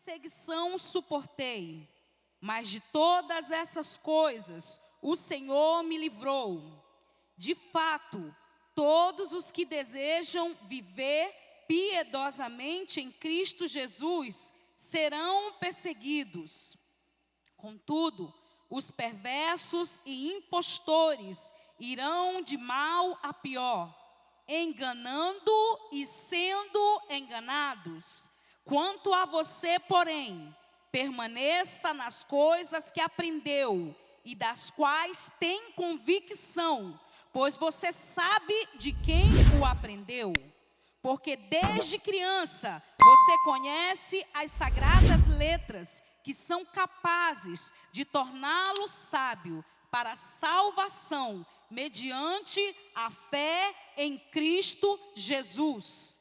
perseguição suportei, mas de todas essas coisas o Senhor me livrou. De fato, todos os que desejam viver piedosamente em Cristo Jesus serão perseguidos. Contudo, os perversos e impostores irão de mal a pior, enganando e sendo enganados. Quanto a você, porém, permaneça nas coisas que aprendeu e das quais tem convicção, pois você sabe de quem o aprendeu. Porque desde criança você conhece as sagradas letras que são capazes de torná-lo sábio para a salvação mediante a fé em Cristo Jesus.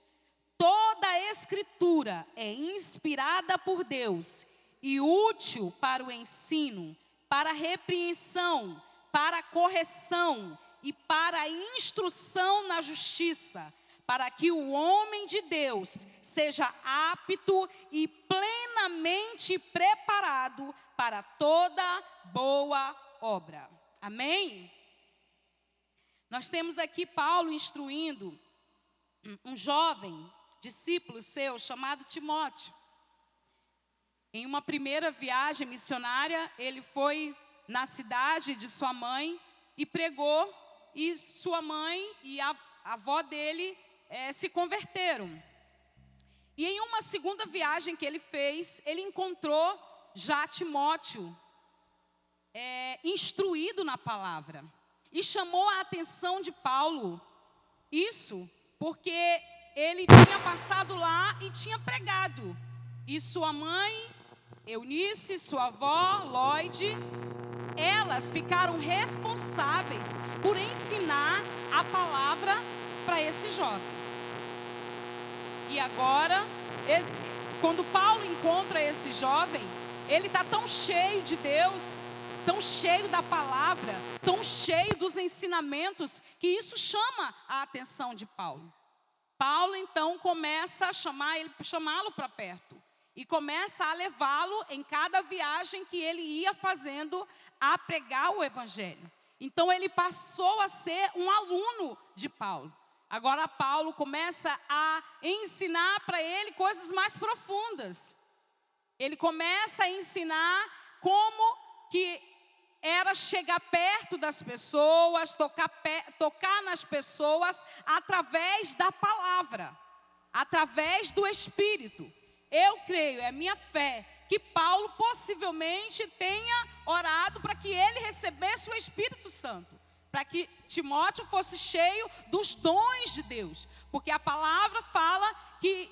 Toda a Escritura é inspirada por Deus e útil para o ensino, para a repreensão, para a correção e para a instrução na justiça, para que o homem de Deus seja apto e plenamente preparado para toda boa obra. Amém? Nós temos aqui Paulo instruindo um jovem discípulo seu chamado Timóteo. Em uma primeira viagem missionária, ele foi na cidade de sua mãe e pregou, e sua mãe e a avó dele se converteram. E em uma segunda viagem que ele fez, ele encontrou já Timóteo instruído na palavra. E chamou a atenção de Paulo, isso porque ele tinha passado lá e tinha pregado. E sua mãe, Eunice, sua avó, Lloyd, elas ficaram responsáveis por ensinar a palavra para esse jovem. E agora, quando Paulo encontra esse jovem, ele está tão cheio de Deus, tão cheio da palavra, tão cheio dos ensinamentos, que isso chama a atenção de Paulo. Paulo então começa a chamá-lo para perto e começa a levá-lo em cada viagem que ele ia fazendo a pregar o evangelho. Então ele passou a ser um aluno de Paulo. Agora Paulo começa a ensinar para ele coisas mais profundas. Ele começa a ensinar como que era chegar perto das pessoas, tocar nas pessoas através da palavra, através do Espírito. Eu creio, é minha fé, que Paulo possivelmente tenha orado para que ele recebesse o Espírito Santo, para que Timóteo fosse cheio dos dons de Deus, porque a palavra fala que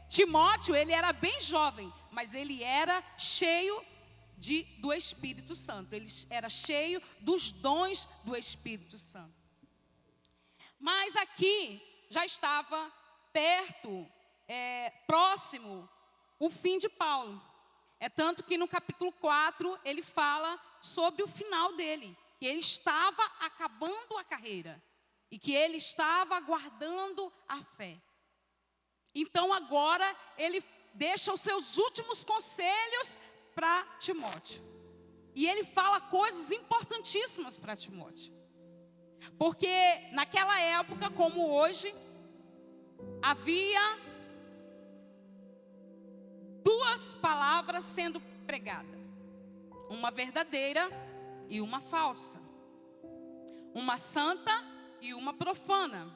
Timóteo, ele era bem jovem, mas ele era cheio do Espírito Santo, ele era cheio dos dons do Espírito Santo. Mas aqui já estava perto, próximo, o fim de Paulo. É tanto que no capítulo 4 ele fala sobre o final dele, que ele estava acabando a carreira e que ele estava aguardando a fé. Então agora ele deixa os seus últimos conselhos para Timóteo. E ele fala coisas importantíssimas para Timóteo. Porque naquela época, como hoje, havia duas palavras sendo pregadas. Uma verdadeira e uma falsa. Uma santa e uma profana.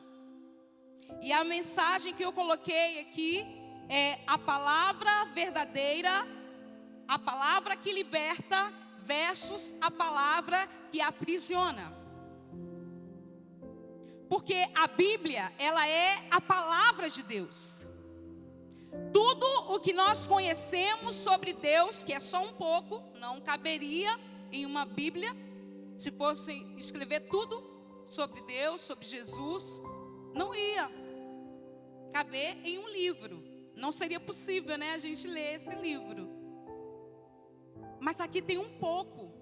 E a mensagem que eu coloquei aqui é a palavra verdadeira, a palavra que liberta versus a palavra que aprisiona. Porque a Bíblia, ela é a palavra de Deus. Tudo o que nós conhecemos sobre Deus, que é só um pouco, não caberia em uma Bíblia. Se fosse escrever tudo sobre Deus, sobre Jesus, não ia caber em um livro. Não seria possível, né, a gente ler esse livro. Mas aqui tem um pouco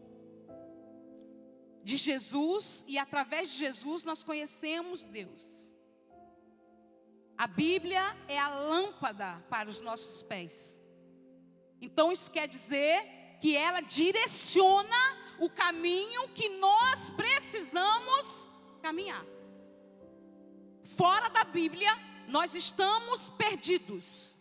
de Jesus, e através de Jesus nós conhecemos Deus. A Bíblia é a lâmpada para os nossos pés Então isso quer dizer que ela direciona o caminho que nós precisamos caminhar. Fora da Bíblia, nós estamos perdidos.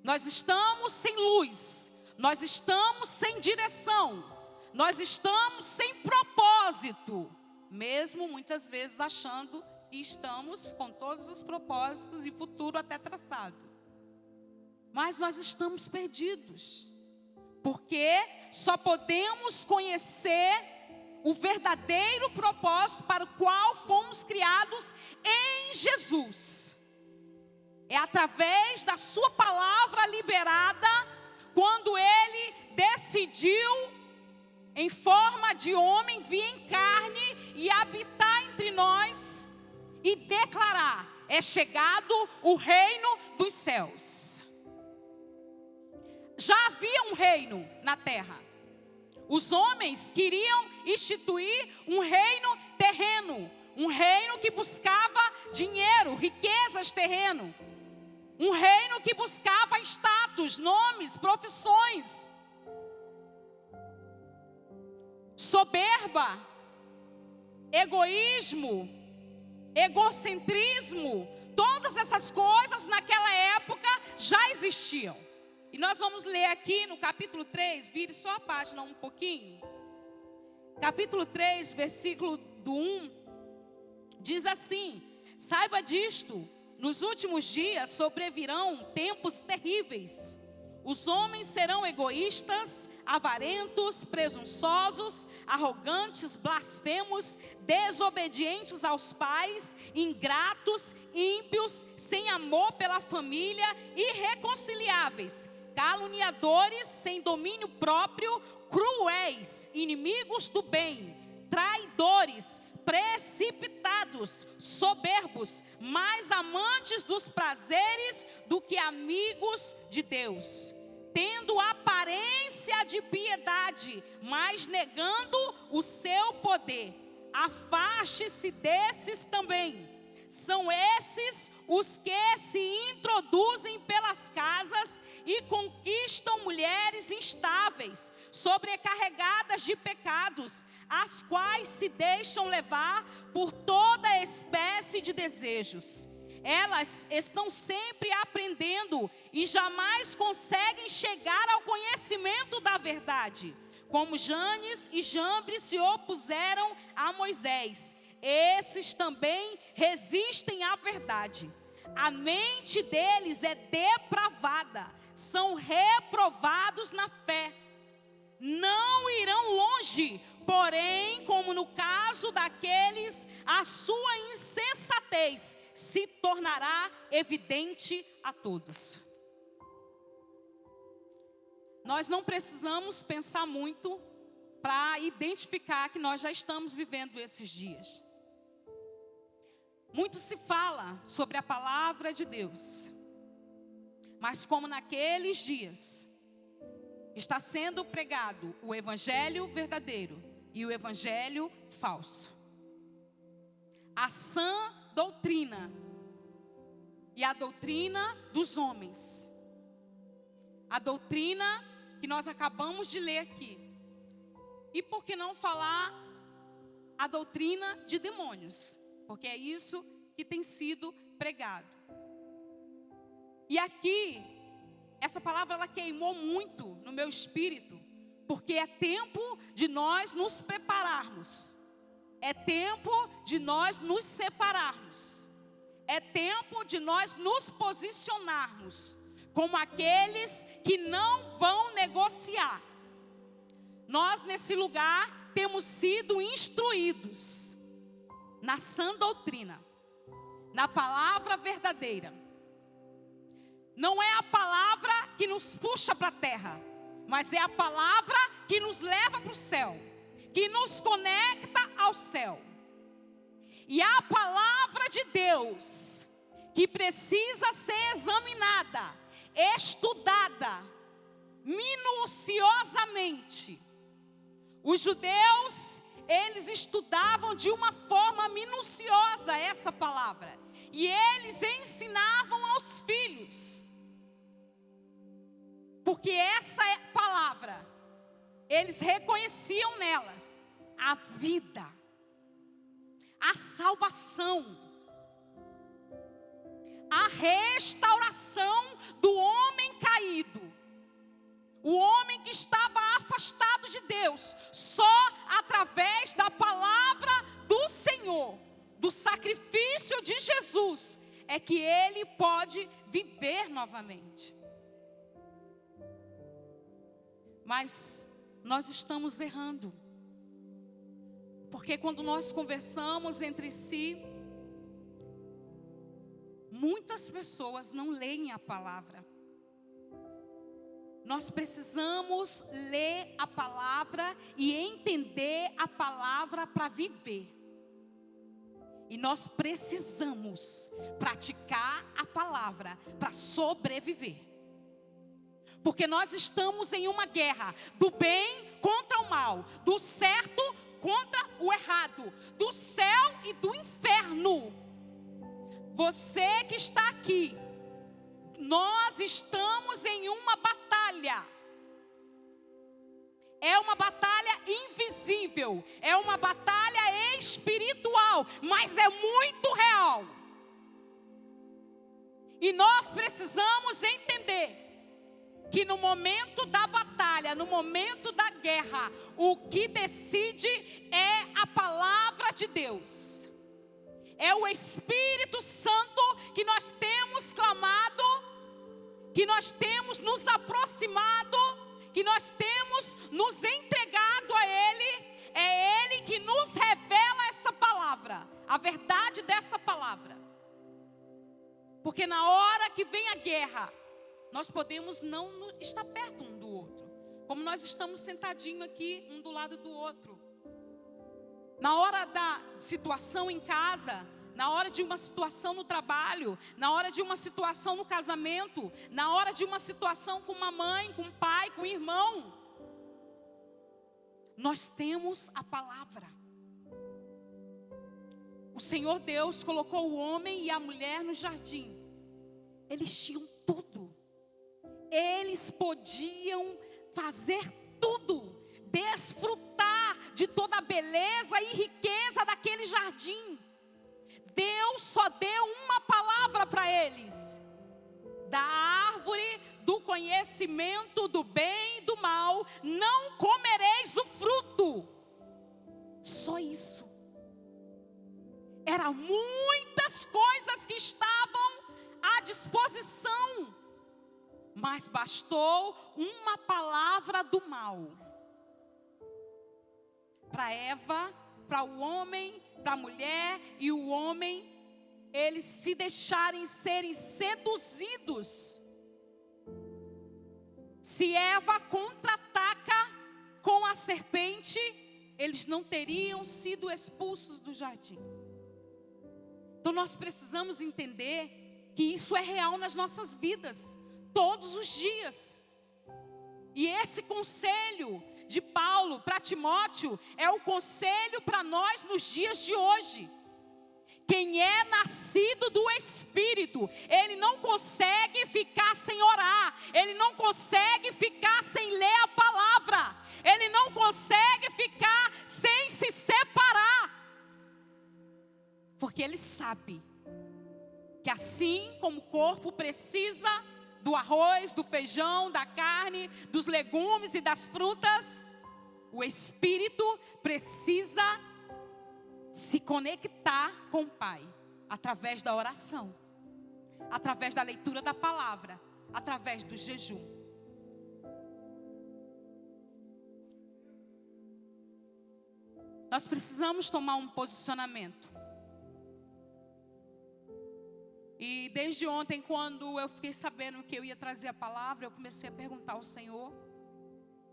Nós estamos sem luz. Nós estamos sem direção. Nós estamos sem propósito. Mesmo muitas vezes achando que estamos com todos os propósitos e futuro até traçado. Mas nós estamos perdidos. Porque só podemos conhecer o verdadeiro propósito para o qual fomos criados em Jesus. É através da sua palavra liberada, quando Ele decidiu, em forma de homem, vir em carne e habitar entre nós e declarar: é chegado o reino dos céus. Já havia um reino na terra. Os homens queriam instituir um reino terreno, um reino que buscava dinheiro, riquezas terreno, um reino que buscava status, nomes, profissões, soberba, egoísmo, egocentrismo. Todas essas coisas naquela época já existiam. E nós vamos ler aqui no capítulo 3, vire só a página um pouquinho. Capítulo 3, versículo do 1, diz assim: saiba disto, nos últimos dias sobrevirão tempos terríveis. Os homens serão egoístas, avarentos, presunçosos, arrogantes, blasfemos, desobedientes aos pais, ingratos, ímpios, sem amor pela família, irreconciliáveis, caluniadores, sem domínio próprio, cruéis, inimigos do bem, traidores, precipitados, soberbos, mais amantes dos prazeres do que amigos de Deus, tendo aparência de piedade, mas negando o seu poder. Afaste-se desses também. São esses os que se introduzem pelas casas e conquistam mulheres instáveis, sobrecarregadas de pecados, as quais se deixam levar por toda espécie de desejos. Elas estão sempre aprendendo e jamais conseguem chegar ao conhecimento da verdade. Como Janes e Jambres se opuseram a Moisés, esses também resistem à verdade. A mente deles é depravada, são reprovados na fé. Não irão longe, porém, como no caso daqueles, a sua insensatez se tornará evidente a todos. Nós não precisamos pensar muito para identificar que nós já estamos vivendo esses dias. Muito se fala sobre a palavra de Deus, mas como naqueles dias está sendo pregado o evangelho verdadeiro e o evangelho falso, a sã doutrina e a doutrina dos homens, a doutrina que nós acabamos de ler aqui, e por que não falar a doutrina de demônios? Porque é isso que tem sido pregado. E aqui, essa palavra ela queimou muito no meu espírito, porque é tempo de nós nos prepararmos. É tempo de nós nos separarmos. É tempo de nós nos posicionarmos como aqueles que não vão negociar. Nós nesse lugar temos sido instruídos na sã doutrina, na palavra verdadeira. Não é a palavra que nos puxa para a terra, mas é a palavra que nos leva para o céu, que nos conecta ao céu. E a palavra de Deus, que precisa ser examinada, estudada, minuciosamente. Os judeus, eles estudavam de uma forma minuciosa essa palavra. E eles ensinavam aos filhos. porque essa palavra, eles reconheciam nelas a vida, a salvação, a restauração do homem caído, o homem que estava afastado de Deus, só através da palavra do Senhor, do sacrifício de Jesus, é que ele pode viver novamente. Mas nós estamos errando, porque quando nós conversamos entre si, muitas pessoas não leem a palavra. Nós precisamos ler a palavra e entender a palavra para viver. E nós precisamos praticar a palavra para sobreviver. Porque nós estamos em uma guerra do bem contra o mal, do certo contra o errado, do céu e do inferno. Você que está aqui, nós estamos em uma batalha. É uma batalha invisível, é uma batalha espiritual, mas é muito real. E nós precisamos entender que no momento da batalha, no momento da guerra, o que decide é a palavra de Deus. É o Espírito Santo que nós temos clamado, que nós temos nos aproximado, que nós temos nos entregado a Ele. É Ele que nos revela essa palavra, a verdade dessa palavra. Porque na hora que vem a guerra, nós podemos não estar perto um do outro, como nós estamos sentadinhos aqui, um do lado do outro. Na hora da situação em casa, na hora de uma situação no trabalho, na hora de uma situação no casamento, na hora de uma situação com uma mãe, com um pai, com um irmão, nós temos a palavra. O Senhor Deus colocou o homem e a mulher no jardim. Eles tinham tudo. Eles podiam fazer tudo, desfrutar de toda a beleza e riqueza daquele jardim. Deus só deu uma palavra para eles: da árvore do conhecimento do bem e do mal não comereis o fruto. Só isso. Eram muitas coisas que estavam à disposição, mas bastou uma palavra do mal para Eva, para o homem, para a mulher e o homem, eles se deixarem serem seduzidos. Se Eva contra-ataca com a serpente, eles não teriam sido expulsos do jardim. Então nós precisamos entender que isso é real nas nossas vidas, todos os dias. E esse conselho de Paulo para Timóteo é o conselho para nós nos dias de hoje. Quem é nascido do Espírito, ele não consegue ficar sem orar, ele não consegue ficar sem ler a palavra, ele não consegue ficar sem se separar, porque ele sabe que assim como o corpo precisa do arroz, do feijão, da carne, dos legumes e das frutas, o Espírito precisa se conectar com o Pai, através da oração, através da leitura da palavra, através do jejum. Nós precisamos tomar um posicionamento. E desde ontem, quando eu fiquei sabendo que eu ia trazer a palavra, eu comecei a perguntar ao Senhor.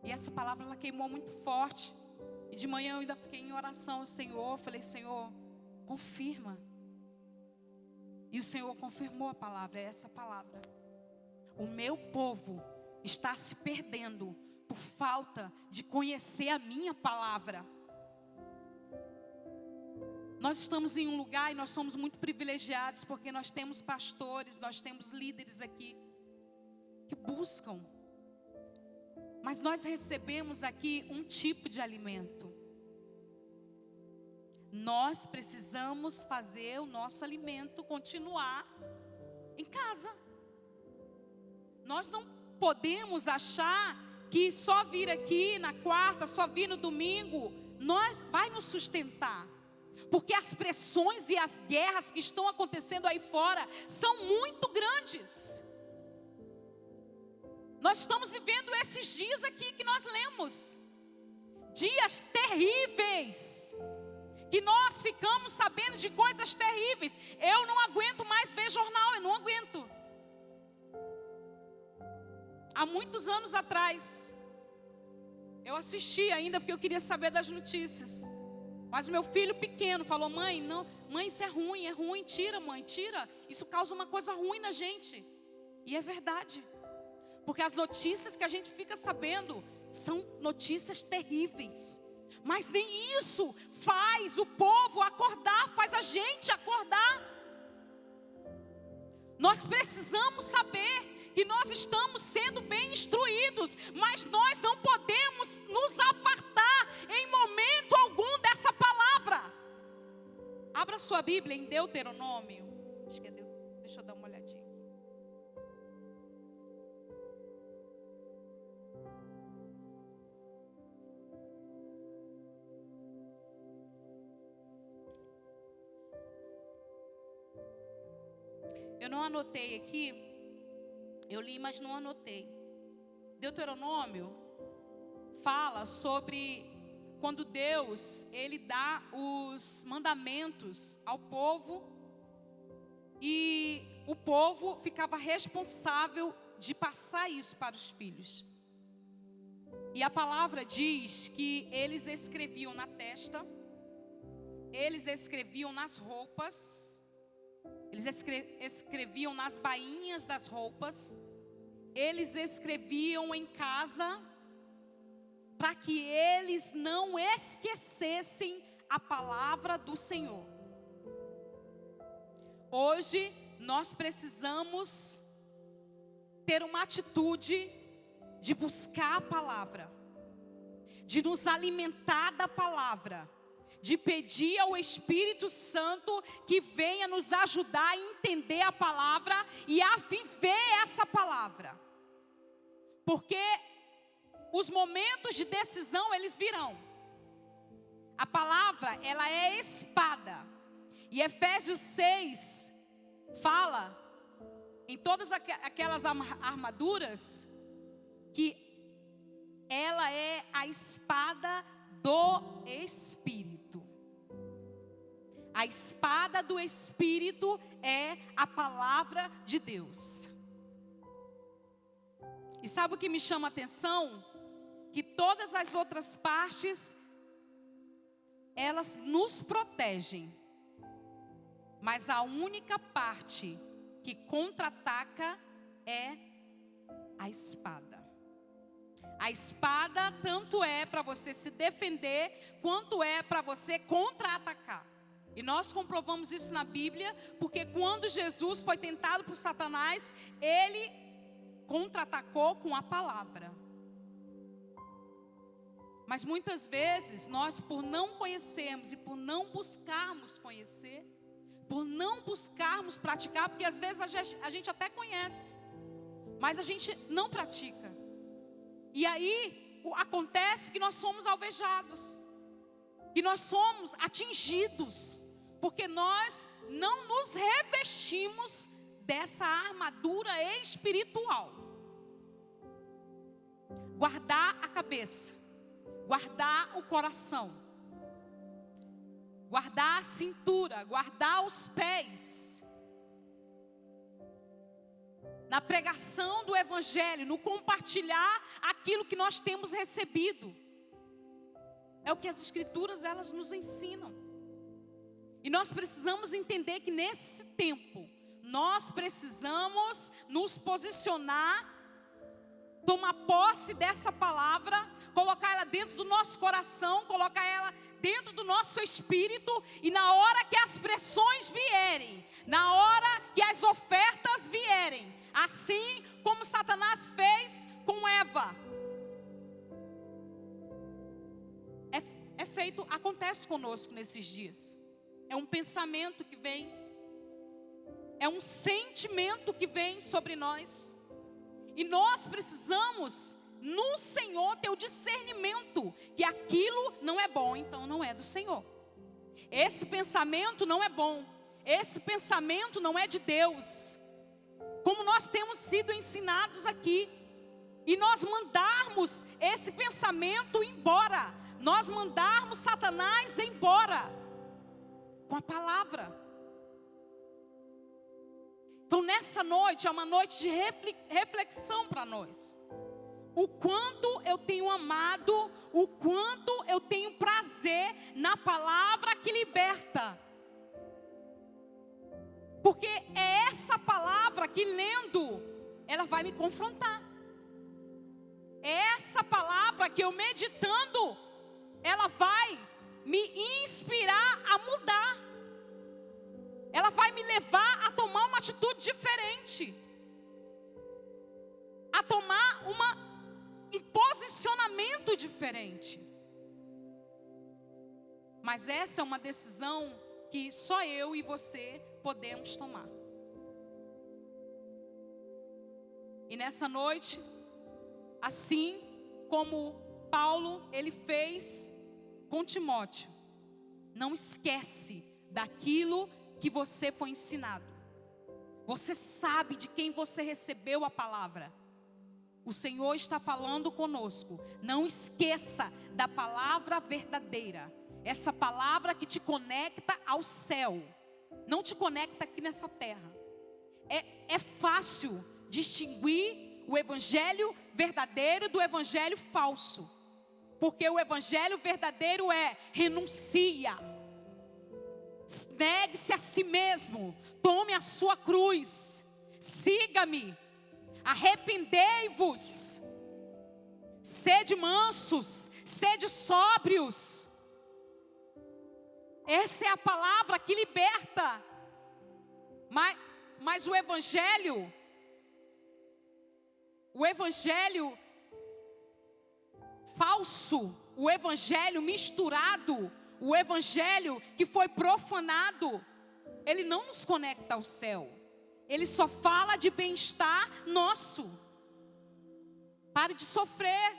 E essa palavra, ela queimou muito forte. E de manhã eu ainda fiquei em oração ao Senhor. Falei: Senhor, confirma. E o Senhor confirmou a palavra, é essa palavra. O meu povo está se perdendo por falta de conhecer a minha palavra. Nós estamos em um lugar e nós somos muito privilegiados, porque nós temos pastores, nós temos líderes aqui que buscam Mas nós recebemos aqui um tipo de alimento. Nós precisamos fazer o nosso alimento continuar em casa. Nós não podemos achar que só vir aqui na quarta, só vir no domingo, vai nos sustentar. Porque as pressões e as guerras que estão acontecendo aí fora são muito grandes. Nós estamos vivendo esses dias aqui que nós lemos. Dias terríveis. Que nós ficamos sabendo de coisas terríveis. Eu não aguento mais ver jornal, eu não aguento. Há muitos anos atrás, eu assisti ainda porque eu queria saber das notícias. Mas meu filho pequeno falou: mãe, não, mãe, isso é ruim, tira, mãe, tira. Isso causa uma coisa ruim na gente. E é verdade. Porque as notícias que a gente fica sabendo são notícias terríveis. Mas nem isso faz o povo acordar, faz a gente acordar. Nós precisamos saber que nós estamos sendo bem instruídos, mas nós não podemos nos apartar em momento algum dessa palavra. Abra sua Bíblia em Deuteronômio. Acho que é deixa eu dar uma olhadinha. Eu não anotei aqui, eu li, mas não anotei. Deuteronômio fala sobre quando Deus, Ele dá os mandamentos ao povo e o povo ficava responsável de passar isso para os filhos. E a palavra diz que eles escreviam na testa, eles escreviam nas roupas, eles escreviam nas bainhas das roupas, eles escreviam em casa, para que eles não esquecessem a palavra do Senhor. Hoje nós precisamos ter uma atitude de buscar a palavra, de nos alimentar da palavra, de pedir ao Espírito Santo que venha nos ajudar a entender a palavra e a viver essa palavra. Porque os momentos de decisão, eles virão. A palavra, ela é espada. E Efésios 6 fala em todas aquelas armaduras que ela é a espada do Espírito. A espada do Espírito é a palavra de Deus. E sabe o que me chama a atenção? Que todas as outras partes, elas nos protegem. Mas a única parte que contra-ataca é a espada. A espada tanto é para você se defender, quanto é para você contra-atacar. E nós comprovamos isso na Bíblia, porque quando Jesus foi tentado por Satanás, ele contra-atacou com a palavra. Mas muitas vezes, nós por não conhecermos e por não buscarmos conhecer, por não buscarmos praticar, porque às vezes a gente até conhece, mas a gente não pratica. E aí acontece que nós somos alvejados, que nós somos atingidos, porque nós não nos revestimos dessa armadura espiritual. Guardar a cabeça, guardar o coração, guardar a cintura, guardar os pés. Na pregação do Evangelho, no compartilhar aquilo que nós temos recebido. É o que as Escrituras, elas nos ensinam. E nós precisamos entender que nesse tempo, nós precisamos nos posicionar, tomar posse dessa palavra, colocar ela dentro do nosso coração, colocar ela dentro do nosso espírito, e na hora que as pressões vierem, na hora que as ofertas vierem, assim como Satanás fez com Eva, acontece conosco nesses dias. É um pensamento que vem, é um sentimento que vem sobre nós. E nós precisamos, no Senhor, ter o discernimento que aquilo não é bom, então não é do Senhor. Esse pensamento não é bom, esse pensamento não é de Deus. Como nós temos sido ensinados aqui, e nós mandarmos esse pensamento embora, nós mandarmos Satanás embora, com a palavra. Então nessa noite é uma noite de reflexão para nós. O quanto eu tenho amado, o quanto eu tenho prazer na palavra que liberta. Porque é essa palavra que lendo, ela vai me confrontar. É essa palavra que eu meditando, ela vai me inspirar a mudar. Ela vai me levar a tomar uma atitude diferente. A tomar um posicionamento diferente. Mas essa é uma decisão que só eu e você podemos tomar. E nessa noite, assim como Paulo, ele fez com Timóteo, não esquece daquilo que você foi ensinado. Você sabe de quem você recebeu a palavra. O Senhor está falando conosco. Não esqueça da palavra verdadeira. Essa palavra que te conecta ao céu. Não te conecta aqui nessa terra. É fácil distinguir o evangelho verdadeiro do evangelho falso. Porque o evangelho verdadeiro renuncia. Negue-se a si mesmo. Tome a sua cruz. Siga-me. Arrependei-vos. Sede mansos. Sede sóbrios. Essa é a palavra que liberta. Mas o evangelho falso, o evangelho misturado, o evangelho que foi profanado, ele não nos conecta ao céu. Ele só fala de bem-estar nosso. Pare de sofrer,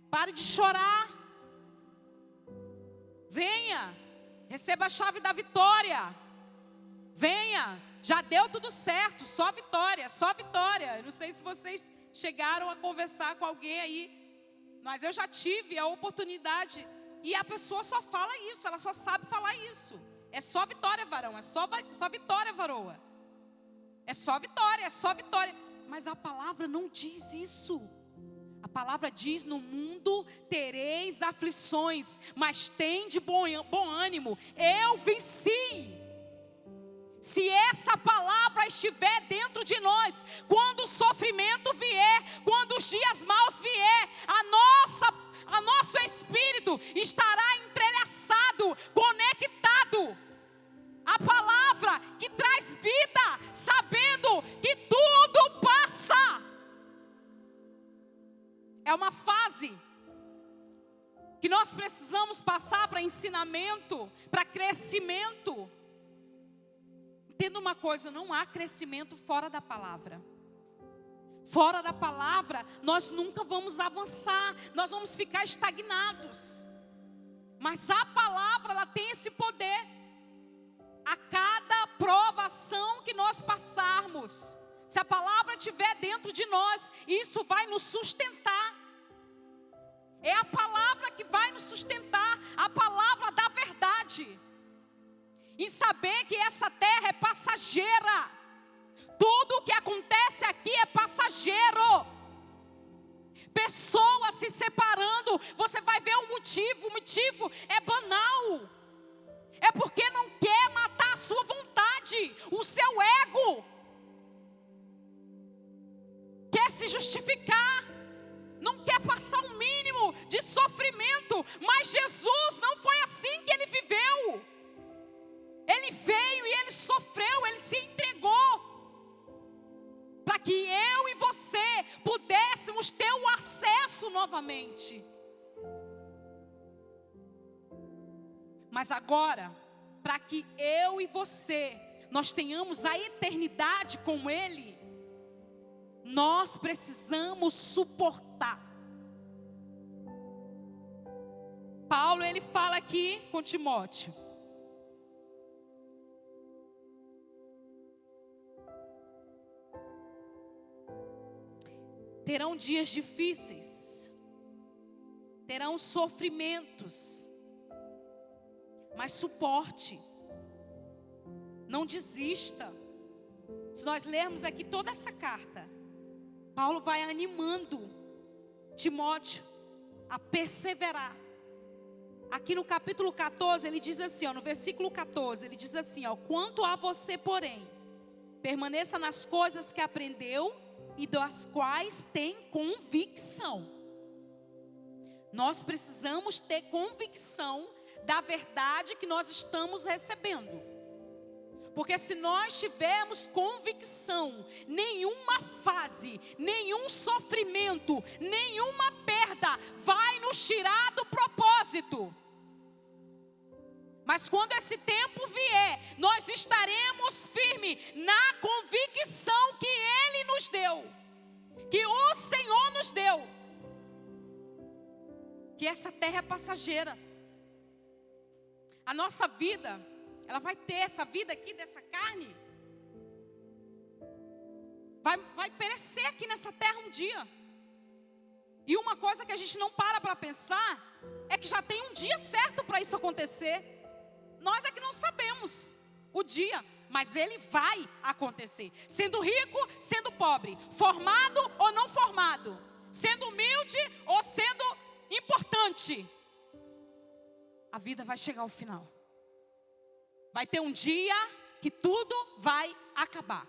pare de chorar. Venha, receba a chave da vitória. Venha, já deu tudo certo, só vitória, só vitória. Eu não sei se vocês chegaram a conversar com alguém aí, mas eu já tive a oportunidade. E a pessoa só fala isso, ela só sabe falar isso. É só vitória, varão, é só vitória, varoa. É só vitória, é só vitória. Mas a palavra não diz isso. A palavra diz: no mundo tereis aflições, mas tende bom ânimo. Eu venci. Se essa palavra estiver dentro de nós, quando o sofrimento vier, quando os dias maus vier, a nosso espírito estará entrelaçado, conectado. A palavra que traz vida, sabendo que tudo passa. É uma fase que nós precisamos passar para ensinamento, para crescimento. Entenda uma coisa, não há crescimento fora da palavra. Fora da palavra, nós nunca vamos avançar, nós vamos ficar estagnados. Mas a palavra, ela tem esse poder. A cada provação que nós passarmos, se a palavra estiver dentro de nós, isso vai nos sustentar. É a palavra que vai nos sustentar, a palavra da verdade. E saber que essa terra é passageira. Tudo o que acontece aqui é passageiro. Pessoas se separando, você vai ver o motivo é banal. É porque não quer matar a sua vontade, o seu ego. Quer se justificar, não quer passar um mínimo de sofrimento. Mas Jesus não foi assim que ele viveu. Ele veio e ele sofreu, ele se entregou. Para que eu e você pudéssemos ter o acesso novamente. Mas agora, para que eu e você, nós tenhamos a eternidade com Ele, nós precisamos suportar. Paulo, ele fala aqui com Timóteo: terão dias difíceis, terão sofrimentos, mas suporte, não desista. Se nós lermos aqui toda essa carta, Paulo vai animando Timóteo a perseverar. Aqui no capítulo 14, ele diz assim, no versículo 14, ele diz assim, quanto a você, porém, permaneça nas coisas que aprendeu e das quais tem convicção. Nós precisamos ter convicção da verdade que nós estamos recebendo. Porque se nós tivermos convicção, nenhuma fase, nenhum sofrimento, nenhuma perda vai nos tirar do propósito. Mas quando esse tempo vier, nós estaremos firmes na convicção que Ele nos deu, que o Senhor nos deu, que essa terra é passageira. A nossa vida, ela vai ter essa vida aqui dessa carne, vai perecer aqui nessa terra um dia. E uma coisa que a gente não para pensar é que já tem um dia certo para isso acontecer. Nós é que não sabemos o dia, mas ele vai acontecer. Sendo rico, sendo pobre, formado ou não formado, sendo humilde ou sendo importante, a vida vai chegar ao final. Vai ter um dia que tudo vai acabar.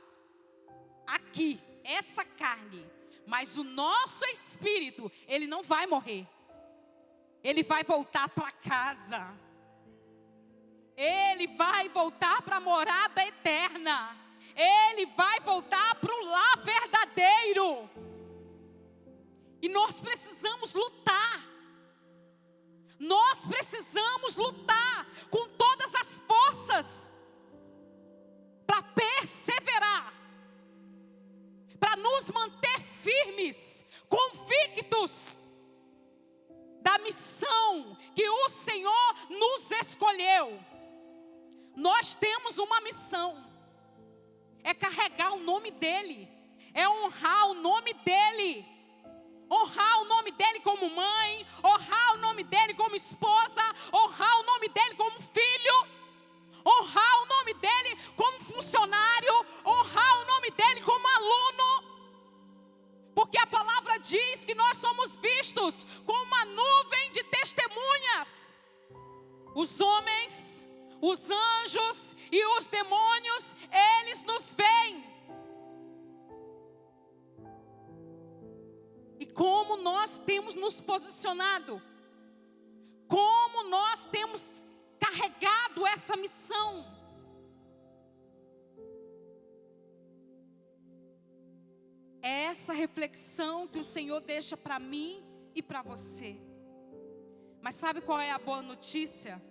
Aqui, essa carne. Mas o nosso espírito, ele não vai morrer. Ele vai voltar para casa. Ele vai voltar para a morada eterna. Ele vai voltar para o lar verdadeiro. E nós precisamos lutar. Nós precisamos lutar com todas as forças para perseverar, para nos manter firmes, convictos da missão que o Senhor nos escolheu. Nós temos uma missão, é carregar o nome dEle, é honrar o nome dEle. Honrar o nome dEle como mãe, honrar o nome dEle como esposa, honrar o nome dEle como filho, honrar o nome dEle como funcionário, honrar o nome dEle como aluno. Porque a palavra diz que nós somos vistos com uma nuvem de testemunhas. Os homens, os anjos e os demônios, eles nos veem. E como nós temos nos posicionado, como nós temos carregado essa missão. É essa reflexão que o Senhor deixa para mim e para você. Mas sabe qual é a boa notícia?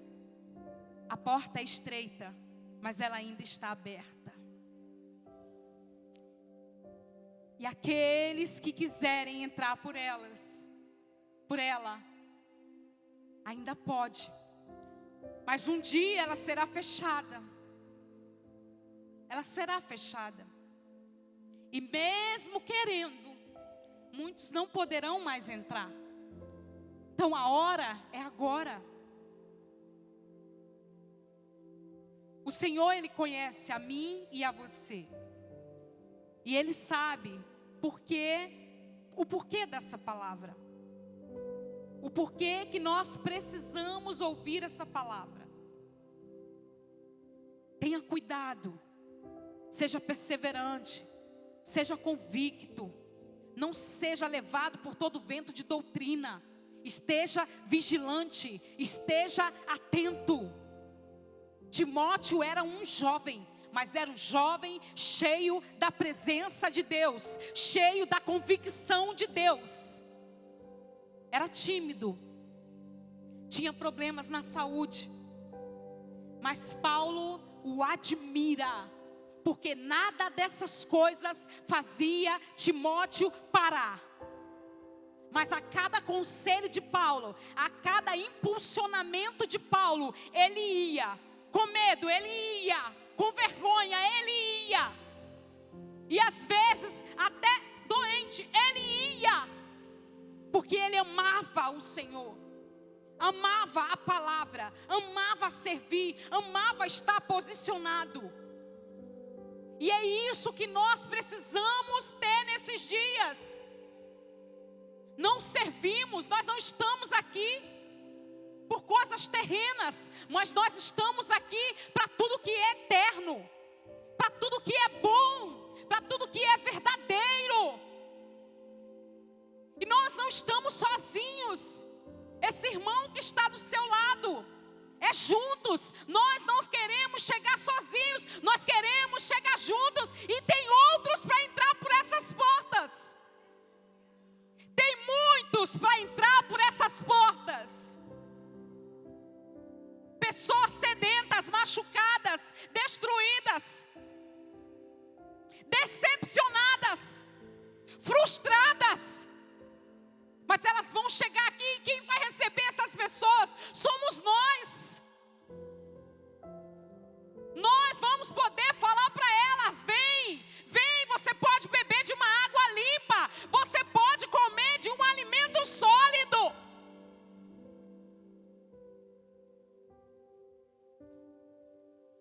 A porta é estreita, mas ela ainda está aberta. E aqueles que quiserem entrar por ela, ainda pode. Mas um dia ela será fechada. Ela será fechada. E mesmo querendo, muitos não poderão mais entrar. Então a hora é agora. O Senhor, Ele conhece a mim e a você. E Ele sabe o porquê dessa palavra. O porquê que nós precisamos ouvir essa palavra. Tenha cuidado. Seja perseverante. Seja convicto. Não seja levado por todo vento de doutrina. Esteja vigilante. Esteja atento. Timóteo era um jovem. Mas era um jovem cheio da presença de Deus, cheio da convicção de Deus. Era tímido, tinha problemas na saúde, Mas Paulo o admira, porque nada dessas coisas fazia Timóteo parar. Mas a cada conselho de Paulo, a cada impulsionamento de Paulo, ele ia com medo, ele ia com vergonha, ele ia. E às vezes até doente, ele ia. Porque ele amava o Senhor, amava a palavra, amava servir, amava estar posicionado. E é isso que nós precisamos ter nesses dias. Não servimos, nós não estamos aqui por coisas terrenas, mas nós estamos aqui para tudo que é eterno, para tudo que é bom, para tudo que é verdadeiro. E nós não estamos sozinhos. Esse irmão que está do seu lado, é juntos. Nós não queremos chegar sozinhos, nós queremos chegar juntos. E tem outros para entrar por essas portas. Tem muitos para entrar por essas portas. Pessoas sedentas, machucadas, destruídas, decepcionadas, frustradas. Mas elas vão chegar aqui e quem vai receber essas pessoas somos nós. Nós vamos poder falar para elas: vem, vem, você pode beber de uma água limpa, você pode comer de um alimento sólido.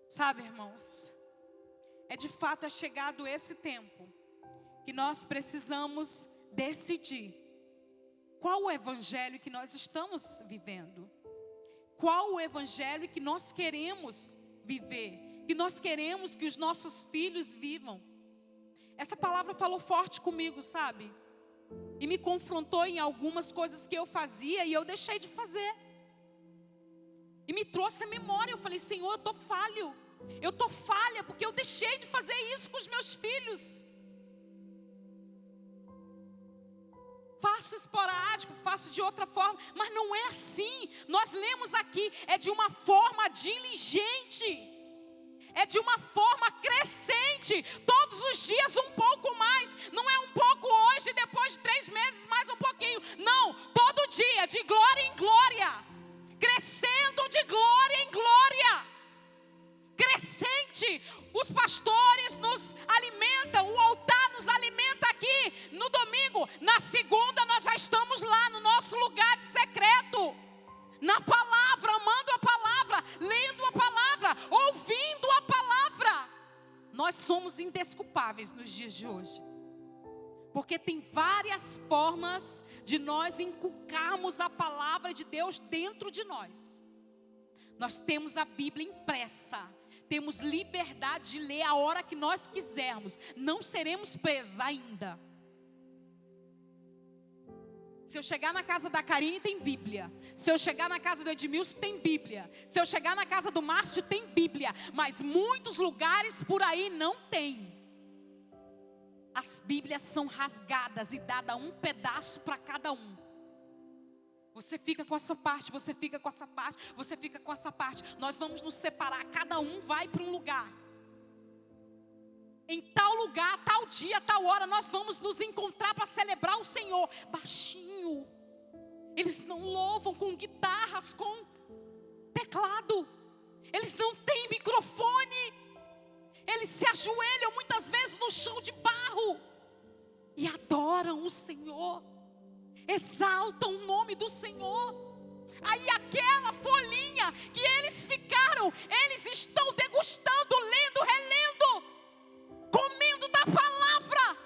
Sabe, irmãos, de fato é chegado esse tempo que nós precisamos decidir qual o evangelho que nós estamos vivendo, qual o evangelho que nós queremos viver, que nós queremos que os nossos filhos vivam. Essa palavra falou forte comigo, sabe? E me confrontou em algumas coisas que eu fazia e eu deixei de fazer. E me trouxe a memória. Eu falei: Senhor, eu estou falho. Eu estou falha porque eu deixei de fazer isso com os meus filhos. Faço esporádico, faço de outra forma, mas não é assim. Nós lemos aqui, é de uma forma diligente, é de uma forma crescente, todos os dias um pouco mais. Não é um pouco hoje, depois de 3 meses mais um pouquinho. Não, todo dia, de glória em glória, crescendo de glória em glória. Crescente, os pastores nos alimentam, o altar nos alimenta aqui no domingo. Na segunda nós já estamos lá no nosso lugar de secreto, na palavra, amando a palavra, lendo a palavra, ouvindo a palavra. Nós somos indesculpáveis nos dias de hoje, porque tem várias formas de nós inculcarmos a palavra de Deus dentro de nós. Nós temos a Bíblia impressa, temos liberdade de ler a hora que nós quisermos, não seremos presos ainda. Se eu chegar na casa da Karine, tem Bíblia. Se eu chegar na casa do Edmilson, tem Bíblia. Se eu chegar na casa do Márcio, tem Bíblia. Mas muitos lugares por aí não tem. As Bíblias são rasgadas e dada um pedaço para cada um. Você fica com essa parte, você fica com essa parte, você fica com essa parte. Nós vamos nos separar, cada um vai para um lugar. Em tal lugar, tal dia, tal hora, nós vamos nos encontrar para celebrar o Senhor. Baixinho. Eles não louvam com guitarras, com teclado. Eles não têm microfone. Eles se ajoelham muitas vezes no chão de barro e adoram o Senhor. Exaltam o nome do Senhor. Aí aquela folhinha que eles ficaram, eles estão degustando, lendo, relendo, comendo da palavra.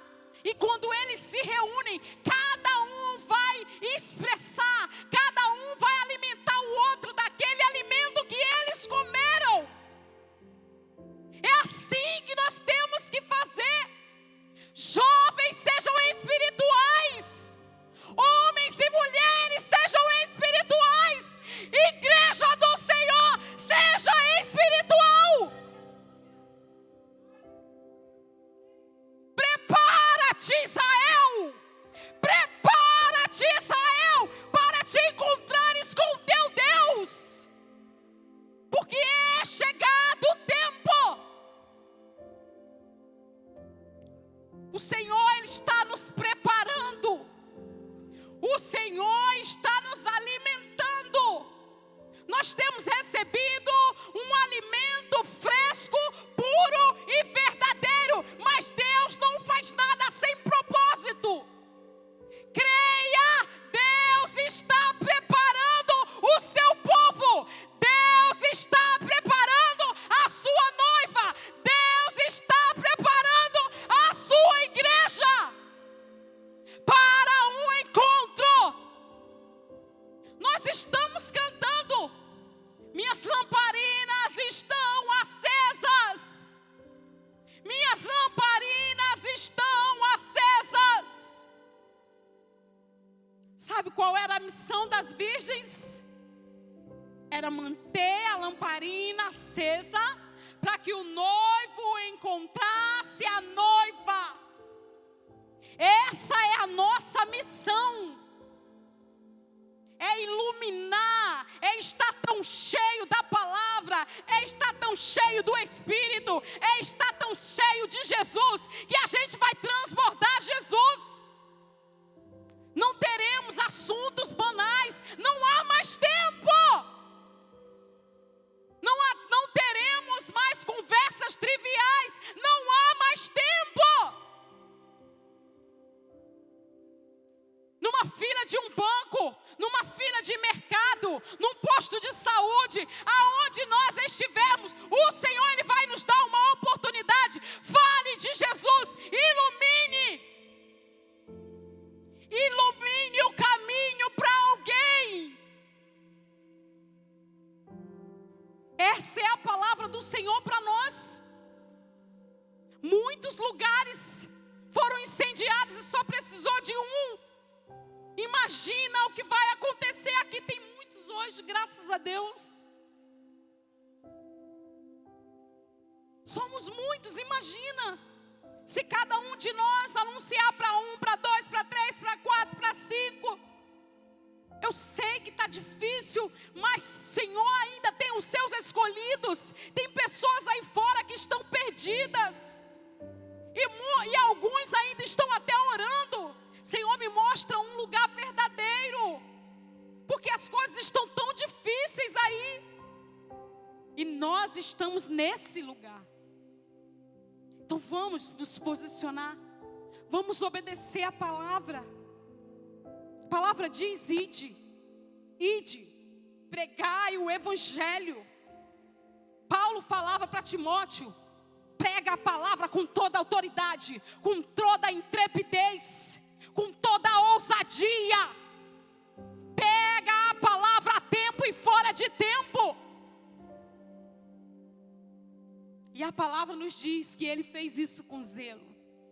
E quando eles se reúnem, cada um vai expressar, cada um vai alimentar o outro daquele alimento que eles comeram. É assim que nós temos que fazer. Jovens, sejam espirituais. Homens e mulheres, sejam espirituais. Igreja do Senhor, seja espiritual. Prepara-te, Israel. O Senhor está nos alimentando. Nós temos recebido um alimento fresco, puro e verdadeiro. Mas Deus não faz nada sem propósito. Creia, Deus está preparando o seu povo. Deus está preparando a sua noiva. Deus está preparando a sua igreja para um encontro. Nós estamos cantando: minhas lamparinas estão acesas. Minhas lamparinas estão acesas. Sabe qual era a missão das virgens? Era manter a lamparina acesa para que o noivo encontrasse a noiva. Essa é a nossa missão. É iluminar, é estar tão cheio da palavra, é estar tão cheio do Espírito, é estar tão cheio de Jesus, que a gente vai transbordar Jesus. Não teremos assuntos banais, não há mais tempo. Não teremos mais conversas triviais, não há mais tempo. Numa fila de um banco, numa fila de mercado, num posto de saúde, aonde nós estivermos, o Senhor, Ele vai nos dar uma oportunidade. Fale de Jesus, ilumine o caminho para alguém. Essa é a palavra do Senhor para nós. Muitos lugares foram incendiados e só precisou de um. Imagina o que vai acontecer aqui. Tem muitos hoje, graças a Deus. Somos muitos, imagina. Se cada um de nós anunciar para 1, para 2, para 3, para 4, para 5. Eu sei que está difícil, mas o Senhor ainda tem os seus escolhidos. Tem pessoas aí fora que estão perdidas. E alguns ainda estão até orando. Senhor, me mostra um lugar verdadeiro, porque as coisas estão tão difíceis aí, e nós estamos nesse lugar. Então vamos nos posicionar, vamos obedecer a palavra. A palavra diz: ide, pregai o evangelho. Paulo falava para Timóteo: prega a palavra com toda a autoridade, com toda a intrepidez, com toda a ousadia. Pega a palavra a tempo e fora de tempo. E a palavra nos diz que Ele fez isso com zelo,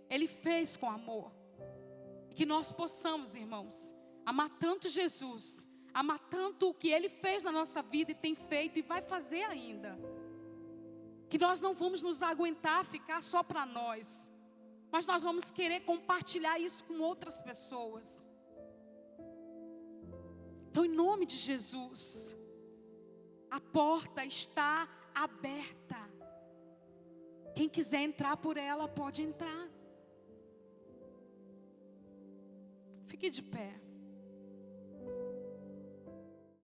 Ele fez com amor. E que nós possamos, irmãos, amar tanto Jesus, amar tanto o que Ele fez na nossa vida e tem feito e vai fazer ainda. Que nós não vamos nos aguentar ficar só para nós, mas nós vamos querer compartilhar isso com outras pessoas. Então, em nome de Jesus, a porta está aberta. Quem quiser entrar por ela, pode entrar. Fique de pé.